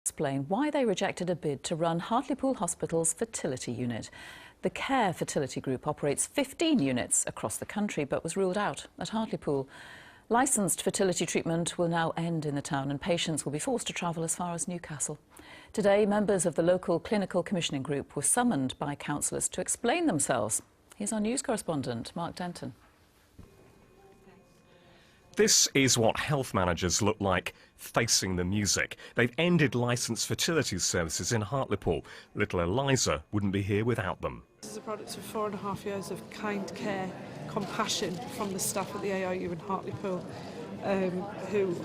Explain why they rejected a bid to run Hartlepool Hospital's fertility unit. The Care Fertility Group operates 15 units across the country but was ruled out at Hartlepool. Licensed fertility treatment will now end in the town and patients will be forced to travel as far as Newcastle. Today, members of the local clinical commissioning group were summoned by councillors to explain themselves. Here's our news correspondent, Mark Denton. This is what health managers look like facing the music. They've ended licensed fertility services in Hartlepool. Little Eliza wouldn't be here without them. This is a product of 4.5 years of kind care, compassion from the staff at the ARU in Hartlepool, who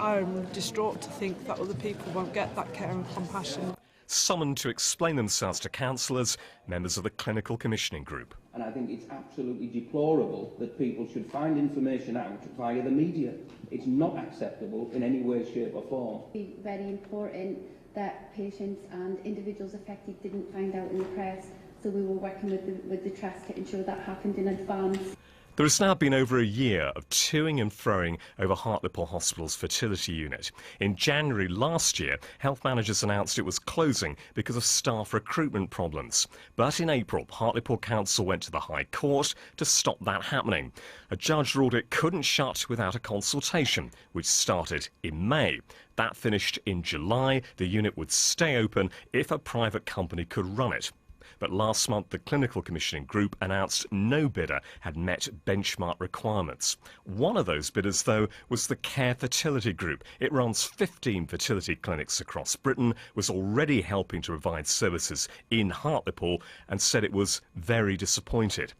are distraught to think that other people won't get that care and compassion. Summoned to explain themselves to councillors, members of the clinical commissioning group. And I think it's absolutely deplorable that people should find information out via the media. It's not acceptable in any way, shape or form. It's very important that patients and individuals affected didn't find out in the press, so we were working with the trust to ensure that happened in advance. There has now been over a year of toing and froing over Hartlepool Hospital's fertility unit. In January last year, health managers announced it was closing because of staff recruitment problems. But in April, Hartlepool Council went to the High Court to stop that happening. A judge ruled it couldn't shut without a consultation, which started in May. That finished in July. The unit would stay open if a private company could run it. But last month, the clinical commissioning group announced no bidder had met benchmark requirements. One of those bidders, though, was the Care Fertility Group. It runs 15 fertility clinics across Britain, was already helping to provide services in Hartlepool, and said it was very disappointed.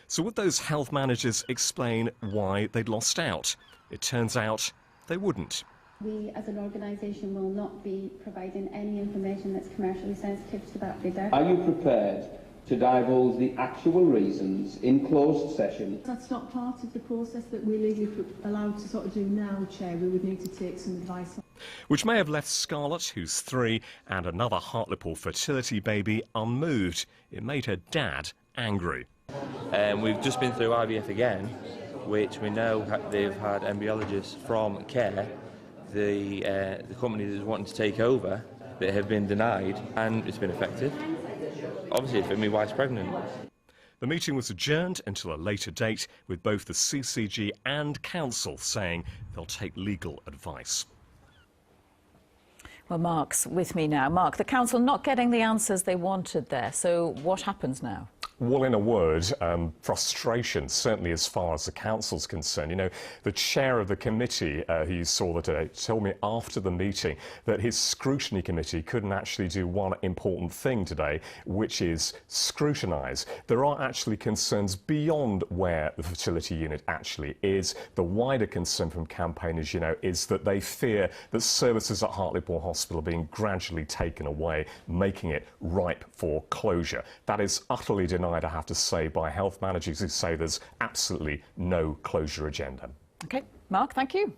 So would those health managers explain why they'd lost out? It turns out they wouldn't. We, as an organisation, will not be providing any information that's commercially sensitive to that bidder. Are you prepared to divulge the actual reasons in closed session? That's not part of the process that we're legally allowed to sort of do now, Chair. We would need to take some advice on. Which may have left Scarlett, who's 3, and another Hartlepool fertility baby unmoved. It made her dad angry. We've just been through IVF again, which we know they've had embryologists from Care, the company that's wanting to take over, that have been denied, and it's been effective. Obviously, if my wife's pregnant. The meeting was adjourned until a later date, with both the CCG and Council saying they'll take legal advice. Well, Mark's with me now. Mark, the council not getting the answers they wanted there, so what happens now? Well, in a word, frustration, certainly as far as the council's concerned. You know, the chair of the committee, who you saw today, told me after the meeting that his scrutiny committee couldn't actually do one important thing today, which is scrutinise. There are actually concerns beyond where the fertility unit actually is. The wider concern from campaigners, you know, is that they fear that services at Hartlepool Hospital are being gradually taken away, making it ripe for closure. That is utterly denied, I have to say, by health managers who say there's absolutely no closure agenda. OK, Mark, thank you.